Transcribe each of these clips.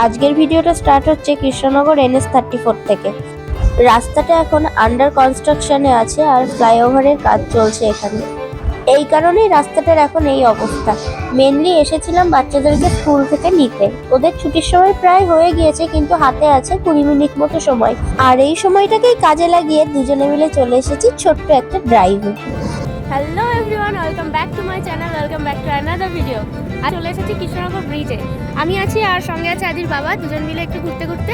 আজকের ভিডিওটা স্টার্ট হচ্ছে কৃষ্ণনগর NH34 থেকে। রাস্তাটা এখন আন্ডার কনস্ট্রাকশনে আছে আর ফ্লাইওভারের কাজ চলছে এখানে। এই কারণেই রাস্তাটার এখন এই অবস্থা। মেনলি এসেছিলাম বাচ্চাদেরকে স্কুল থেকে নিতে। ওদের ছুটির সময় প্রায় হয়ে গিয়েছে, কিন্তু হাতে আছে 20 মিনিট মতো সময়। আর এই সময়টাকেই কাজে লাগিয়ে দুজনে মিলে চলে এসেছি ছোট্ট একটা ড্রাইভে। Hello everyone, welcome back to my channel, welcome back to another video. আজ চলে এসেছি কৃষ্ণনগর ব্রিজে। আমি আছি আর সঙ্গে আছে আদির বাবা, দুজন মিলে একটু ঘুরতে ঘুরতে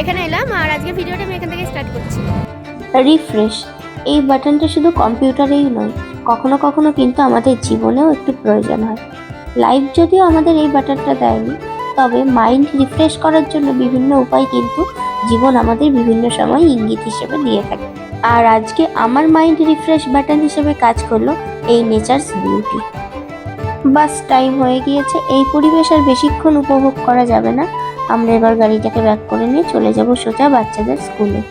এখানে এলাম। আর আজকে ভিডিওটা আমি এখান থেকে স্টার্ট করছি। রিফ্রেশ, এই বাটনটা শুধু কম্পিউটারেই নয়, কখনো কখনো কিন্তু আমাদের জীবনেও একটু প্রয়োজন হয়। লাইফ যদিও আমাদের এই বাটনটা দেয়নি, তবে মাইন্ড রিফ্রেশ করার জন্য বিভিন্ন উপায় কিন্তু জীবন আমাদের বিভিন্ন সময় ইঙ্গিত হিসেবে দিয়ে থাকে। আর আজকে আমার মাইন্ড রিফ্রেশ বাটন হিসেবে কাজ করলো এই নেচারস বিউটি। বাস টাইম হয়ে গিয়েছে, এই পরিবেশ আর বেশিক্ষণ উপভোগ করা যাবে না। আমরা এবার গাড়িটাকে ব্যাক করে নিয়ে চলে যাব সোজা বাচ্চাদের স্কুলে।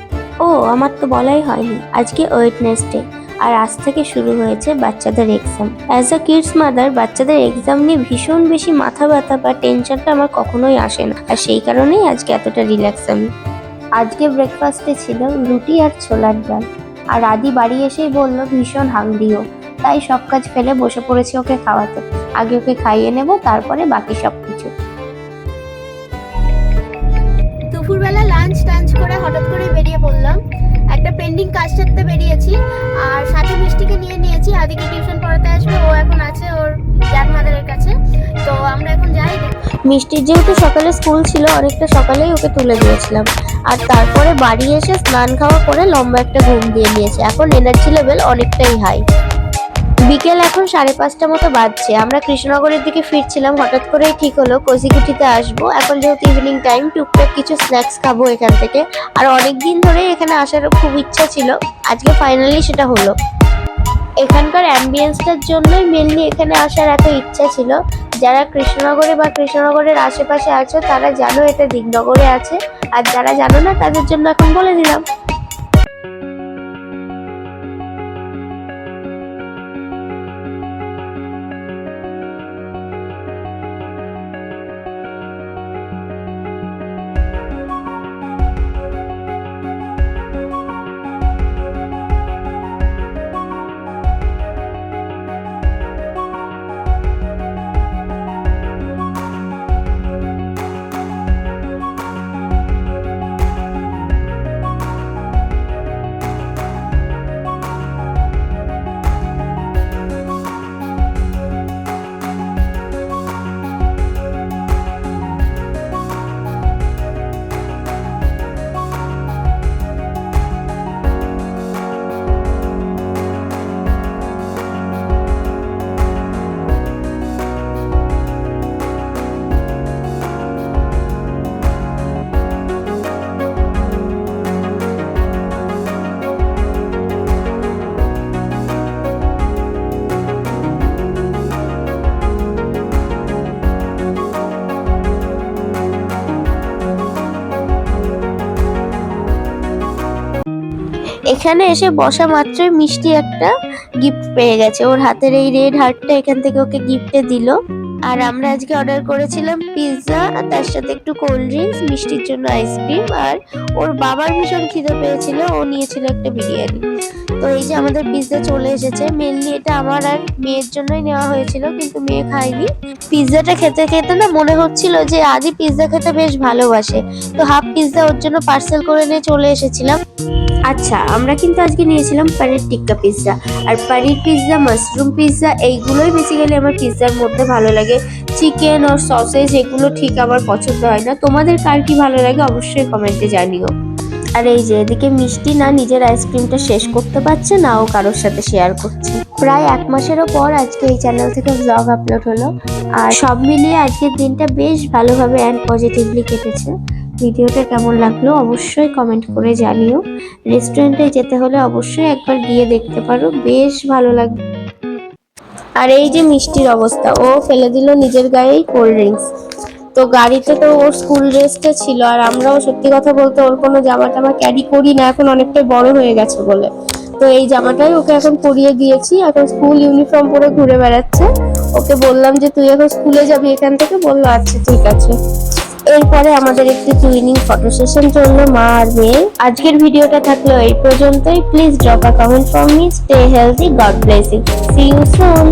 ও, আমার তো বলাই হয়নি, আজকে ওয়েডনেসডে আর আজ থেকে শুরু হয়েছে বাচ্চাদের exam. As a kids mother, বাচ্চাদের এক্সাম নিয়ে ভীষণ বেশি মাথা ব্যথা বা টেনশনটা আমার কখনোই আসে না, আর সেই কারণেই আজকে এতটা রিল্যাক্স আমি। আজকে ব্রেকফাস্টে ছিল রুটি আর ছোলার ডাল। আর আদি বাড়ি এসেই বললো ভীষণ হাংরিও, তাই সব কাজ ফেলে বসে পড়েছি ওকে খাওয়াতে। আগে ওকে খাইয়ে নেব, তারপরে বাকি সব কিছু। দুপুরবেলা লাঞ্চ করে হঠাৎ করে বেরিয়ে পড়লাম। একটা পেন্ডিং কাজ সারতে বেরিয়েছি, আর সাথে মিষ্টিকে নিয়ে নিয়েছি। আদিকে টিউশন পড়াতে আসবে, ও এখন আছে ওর গ্র্যান্ডমাদারের কাছে। তো আমরা এখন যাই। মিষ্টির যেহেতু সকালে স্কুল ছিল, অনেকটা সকালেই ওকে তুলে দিয়েছিলাম। আর তারপরে বাড়ি এসে স্নান খাওয়া করে লম্বা একটা ঘুম দিয়ে নিয়েছে। এখন এনার্জি লেভেল অনেকটাই হাই। বিকেল এখন 5:30 মতো বাজছে। আমরা কৃষ্ণনগরের দিকে ফিরছিলাম, হঠাৎ করেই ঠিক হলো কচিকুঠিতে আসবো। এখন যেহেতু ইভিনিং টাইম, টুকটাক কিছু স্ন্যাক্স খাবো এখান থেকে। আর অনেকদিন ধরে এখানে আসার খুব ইচ্ছা ছিল, আজকে ফাইনালি সেটা হলো। এখানকার অ্যাম্বিয়েন্সটার জন্যই মেনলি এখানে আসার এত ইচ্ছা ছিল। যারা কৃষ্ণনগরে বা কৃষ্ণনগরের আশেপাশে আছো তারা জানো এটা দিকনগরে আছে, আর যারা জানো না তাদের জন্য এখন বলে দিলাম। এখানে এসে বসা মাত্রই মিষ্টি একটা গিফট পেয়ে গেছে। ওর হাতের এই রেড হার্টটা এখান থেকে ওকে গিফটে দিল। আর আমরা আজকে অর্ডার করেছিলাম পিৎজা, আর তার সাথে একটু কোল্ড ড্রিঙ্কস, মিষ্টির জন্য আইসক্রিম। আর ওর বাবার ভীষণ খিদে পেয়েছিল, ও নিয়েছিল একটা বিরিয়ানি। তো এই যে আমাদের পিৎজা চলে এসেছে। মেনলি এটা আমার আর মেয়ের জন্যই নেওয়া হয়েছিল, কিন্তু মেয়ে খায়নি। পিৎজাটা খেতে খেতে না মনে হচ্ছিল যে আদি পিৎজা খেতে বেশ ভালোবাসে, তো হাফ পিৎজা ওর জন্য পার্সেল করে নিয়ে চলে এসেছিলাম। আচ্ছা, আমরা কিন্তু আজকে নিয়েছিলাম পনির টিক্কা পিৎজা। আর পনির পিৎজা, মাশরুম পিৎজা, এইগুলোই বেসিক্যালি আমার পিৎজার মধ্যে ভালো লাগে। চিকেন আর সসেজ এগুলো ঠিক আমার পছন্দ হয় না। তোমাদের কার কি ভালো লাগে অবশ্যই কমেন্টে জানিও। আর এই যে এদিকে মিষ্টি না নিজের আইসক্রিমটা শেষ করতে পারছে না, ও কারোর সাথে শেয়ার করছে। প্রায় 1 মাসেরও পর আজকে এই চ্যানেল থেকে ব্লগ আপলোড হলো। আর সব মিলিয়ে আজকের দিনটা বেশ ভালোভাবে অ্যান্ড পজিটিভলি কেটেছে। ভিডিওটা কেমন লাগলো অবশ্যই কমেন্ট করে জানিও। রেস্টুরেন্টে যেতে হলে অবশ্যই একবার গিয়ে দেখতে পারো, বেশ ভালো লাগবে। আর এই যে মিষ্টির অবস্থা, ও ফেলে দিল নিজের গায়েই কোল্ড ড্রিঙ্কস। তো গাড়িতে তো ওর স্কুল ড্রেসটা ছিল, আর আমরাও সত্যি কথা বলতে ওর কোনো জামা টামা ক্যারি করি না এখন, অনেকটাই বড় হয়ে গেছে বলে। তো এই জামাটাই ওকে এখন পরিয়ে দিয়েছি, এখন স্কুল ইউনিফর্ম পরে ঘুরে বেড়াচ্ছে। ওকে বললাম যে তুই এখন স্কুলে যাবি এখান থেকে, বললো আচ্ছা ঠিক আছে। এরপরে আমাদের একটি টুইনিং ফটো সেশন চললো মা আর মেয়ের। আজকের ভিডিওটা থাকলো এই পর্যন্তই। Please drop a comment for me. Stay healthy, God bless you, see you soon.